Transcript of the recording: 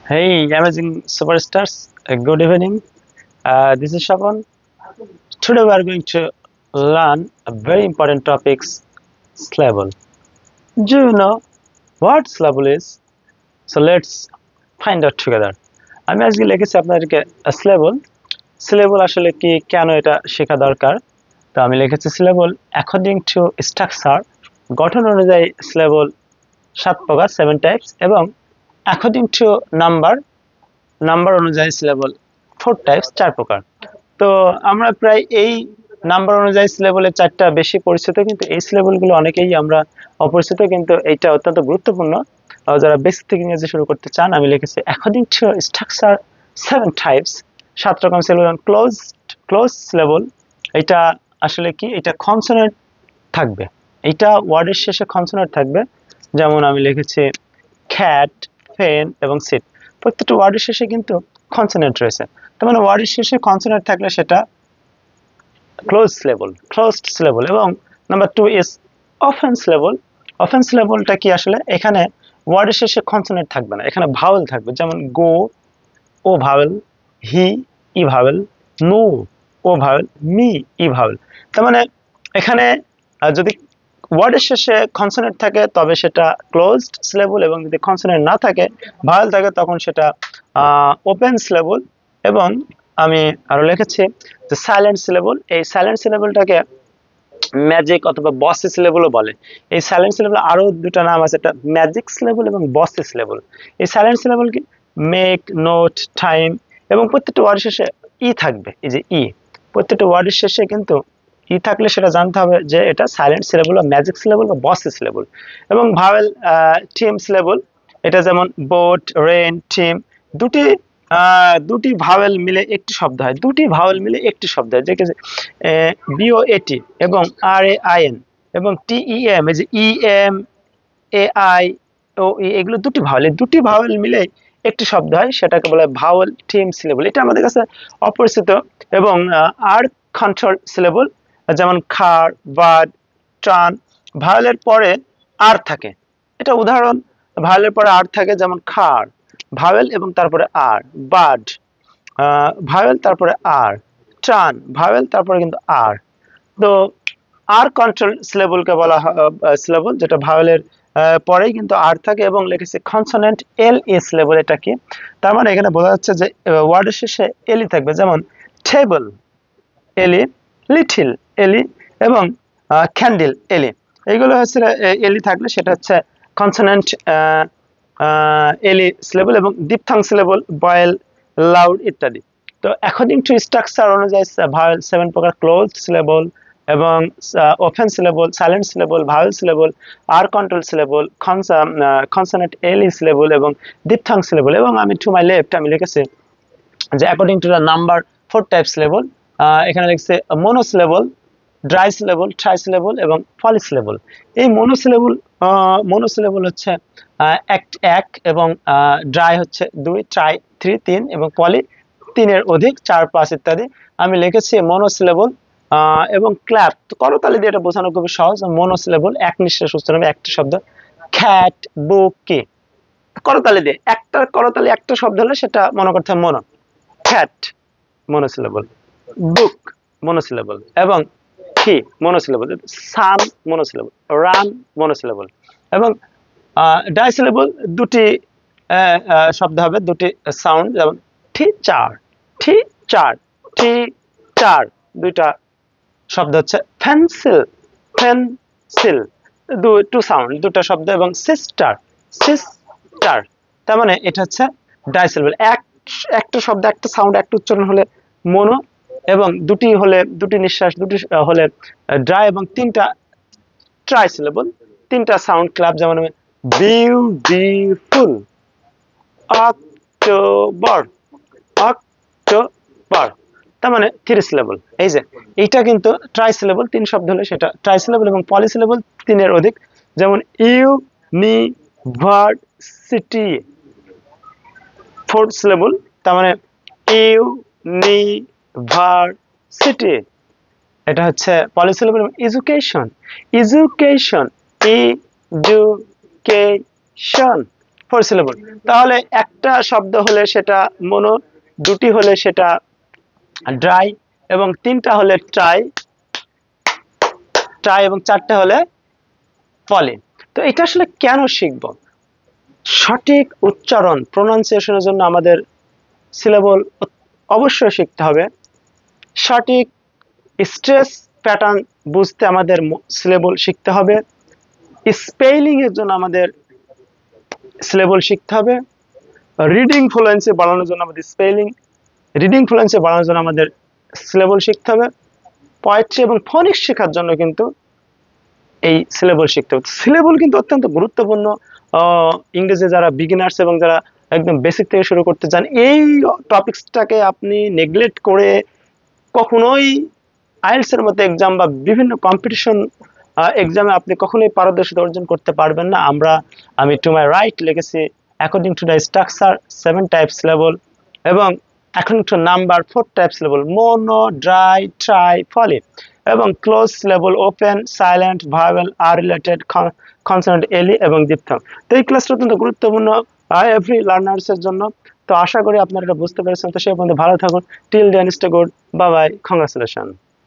Hey, amazing superstars. Good evening. This is Shaban. Today we are going to learn a very important topics, syllable. Do you know what syllable is? So let's find out together. আমি আজকে লিখেছি আপনাদেরকে syllable. Syllable আসলে কি কেন এটা শেখা দরকার? তো আমি লিখেছি syllable according to structure গঠন অনুযায়ী syllable 7 প্রকার 7 টাইপস এবং according to নাম্বার অনুযায়ী সিলেবল 4 টাইপস 4 প্রকার। তো আমরা প্রায় এই নাম্বার অনুযায়ী সিলেবলের 4টা বেশি পরিচিত, কিন্তু এই সিলেবলগুলো অনেকেই আমরা অপরিচিত, কিন্তু এইটা অত্যন্ত গুরুত্বপূর্ণ যারা বেসিক থেকে ইংরেজি শুরু করতে চান। আমি লিখেছি অ্যাকর্ডিং টু স্ট্রাকচার 7 টাইপস 7 রকম সিলেবল। ক্লোজ সিলেবল এটা আসলে কি, এটা কনসোনেন্ট থাকবে, এটা ওয়ার্ডের শেষে কনসোনেন্ট থাকবে। যেমন আমি লিখেছি খ্যাট, ফেন এবং সিট, প্রত্যেকটা ওয়ার্ডের শেষে কিন্তু কনসোনেন্ট রয়েছে। তার মানে ওয়ার্ডের শেষে কনসোনেন্ট থাকলে সেটা ক্লোজড সিলেবল। এবং number 2 is open syllable. Open লেবলটা কি, আসলে এখানে ওয়ার্ডের শেষে কনসোনেন্ট থাকবে না, এখানে ভাওয়েল থাকবে। যেমন go, O vowel, he, E vowel, no, O vowel, me, E vowel. তার মানে এখানে যদি ওয়ার্ডের শেষে কনসোনেন্ট থাকে তবে সেটা ক্লোজড সিলেবল, এবং যদি কনসোনেন্ট না থাকে, ভাওয়েল থাকে, তখন সেটা ওপেন সিলেবল। এবং আমি আরো লিখেছি যে সাইলেন্ট সিলেবল। এই সাইলেন্ট সিলেবলটাকে ম্যাজিক অথবা বসি সিলেবলও বলে। এই সাইলেন্ট সিলেবল আরো দুটো নাম আছে, এটা ম্যাজিক সিলেবল এবং বসি সিলেবল। এই সাইলেন্ট সিলেবল কি, মেক, নোট, টাইম, এবং প্রত্যেকটা ওয়ার্ডের শেষে ই থাকবে। এই যে ই, প্রত্যেকটা ওয়ার্ডের শেষে কিন্তু ই থাকলে সেটা জানতে হবে যে এটা সাইলেন্ট সিলেবল বা ম্যাজিক সিলেবল বা বসি সিলেবল। এবং ভাওয়েল টিম সিলেবল, এটা যেমন বোট, রেন, টিম, দুটি দুটি ভাওয়েল মিলে একটি শব্দ হয়, দুটি ভাওয়েল মিলে একটি শব্দ হয়, যে বিও এটি এবং আর এ আই এন এবং টি ই এম, এই যে E M A I O ই, এগুলো দুটি ভাওয়েল, এই দুটি ভাওয়েল মিলে একটি শব্দ হয়, সেটাকে বলে ভাওয়েল টিম সিলেবল। এটা আমাদের কাছে অপরিচিত। এবং আর কন্ট্রোল সিলেবল, যেমন খার, বার্ড, ট্রান, ভাওয়েলের পরে আর থাকে। এটা উদাহরণ, ভাওয়েলের পরে আর থাকে, যেমন খার, ভাওয়েল এবং তারপরে আর, বার্ড, ভাওয়েল তারপরে আর, ট্রান, ভাওয়েল তারপরে কিন্তু আর। তো আর কন্ট্রোল সিলেবলকে বলা হয় সিলেবল যেটা ভাওয়েলের পরেই কিন্তু আর থাকে এবং লিখেছে কনসোনেন্ট এল ই সিলেবল। এটা কি, তার মানে এখানে বোঝা যাচ্ছে যে ওয়ার্ডের শেষে এলই থাকবে, যেমন টেবল এলি, লিটিল এলি এবং ক্যান্ডেল এলি। এইগুলো হচ্ছে এলি থাকলে সেটা হচ্ছে কনসোনেন্ট এলি সিলেবল। এবং ডিপথং সিলেবল বয়েল, লাউড ইত্যাদি। তো অ্যাকর্ডিং টু স্ট্রাকচার অনুযায়ী ভাওয়েল 7 প্রকার: ক্লোজড সিলেবল এবং open syllable, silent syllable, vowel syllable, R control syllable, consonant L E syllable এবং ডিপথং সিলেবল। এবং আমি টু মাই লেফট আমি লিখেছি যে according to the number 4 types syllable. এখানে লিখছে monosyllable, di syllable, tri syllable এবং পলিসিলেবল। এই মনোসিলেবল হচ্ছে এক এবং ড্রাই হচ্ছে 2, ট্রাই 3 3 এবং পলি 3 এর অধিক 4 5 ইত্যাদি। আমি লিখেছি মনোসিলেবল এবং ক্ল্যাপ, করতালি দিয়ে এটা বোঝানো খুবই সহজ। মনোসিলেবল এক নিঃশ্বাস উচ্চারণে একটি শব্দ, খ্যাট, বুক, কি, করতালি দিয়ে একটা করতালি একটা শব্দ হলে সেটা মনে করতে হবে মনো। খ্যাট মনোসিলেবল, বুক মনোসিলেবল এবং কি মনোসিলেবল, সান মনোসিলেবল, রান মনোসিলেবল। এবং ডাইসিলেবল দুটি শব্দ হবে, দুটি সাউন্ড, যেমন ঠি চার, ঠি চার, ঠি চার, দুইটা শব্দ হচ্ছে পেন্সিল, পেন্সিল, টু সাউন্ড, দুটো শব্দ। এবং সিস্টার, সিস্টার, তার মানে এটা হচ্ছে ডাইসিলেবল। একটা শব্দ একটা সাউন্ড একটা উচ্চারণ হলে মনো, এবং দুটি হলে দুটি নিঃশ্বাস দুটি হলে ড্রাই, এবং তিনটা ট্রাইসিলেবল, তিনটা সাউন্ড ক্লাব, যেমন বিউটিফুল, অক্টোবর, অক্টোবর, তার মানে 3 সিলেবল। এই যে এইটা কিন্তু ট্রাইসিলেবল, 3 শব্দ হলে সেটা ট্রাইসিলেবল। এবং পলিসিলেবল 3 এর অধিক, যেমন ইউনিভার্সিটি, 4 সিলেবল, তার মানে ইউনিভার্সিটি, এটা হচ্ছে পলিসিলেবল। এবং education, education, education, four syllable. তাহলে একটা শব্দ হলে সেটা মনো, দুটি হলে সেটা ড্রাই, এবং তিনটা হলে ট্রাই, ট্রাই, এবং চারটে হলে পলি। তো এটা আসলে কেন শিখবো? সঠিক উচ্চারণ প্রোনাউন্সিয়েশনের জন্য আমাদের সিলেবল অবশ্যই শিখতে হবে। সঠিক স্ট্রেস প্যাটার্ন বুঝতে আমাদের সিলেবল শিখতে হবে। স্পেলিং এর জন্য আমাদের সিলেবল শিখতে হবে। রিডিং ফ্লুয়েন্সি বাড়ানোর জন্য আমাদের স্পেলিং, রিডিং ফ্লুয়েন্সি বাড়ানোর জন্য আমাদের সিলেবল শিখতে হবে। পোয়েট্রি এবং ফনিক্স শেখার জন্য কিন্তু এই সিলেবল শিখতে হবে। সিলেবল কিন্তু অত্যন্ত গুরুত্বপূর্ণ। ইংরেজি যারা বিগিনার্স এবং যারা একদম বেসিক থেকে শুরু করতে চান, এই টপিকসটাকে আপনি নেগলেক্ট করে কখনোই আইএলটিএস এর মতো এক্সাম বা বিভিন্ন কম্পিটিশন এক্সামে আপনি কখনোই পারদর্শিতা অর্জন করতে পারবেন না। আমি টু মাই রাইট লিখেছি according to the structure 7 types level, এবং according to number 4 types level, mono, di, tri, poly, এবং close level open, silent, vowel, R related, consonant, L E এবং ডিপথং। তো এই ক্লাসটা অত্যন্ত গুরুত্বপূর্ণ এভরি লার্নার্স এর জন্য। তো আশা করি আপনারা এটা বুঝতে পেরেছেন। তো সেই পর্যন্ত ভালো থাকুন। Till then stay good, bye bye, congratulation.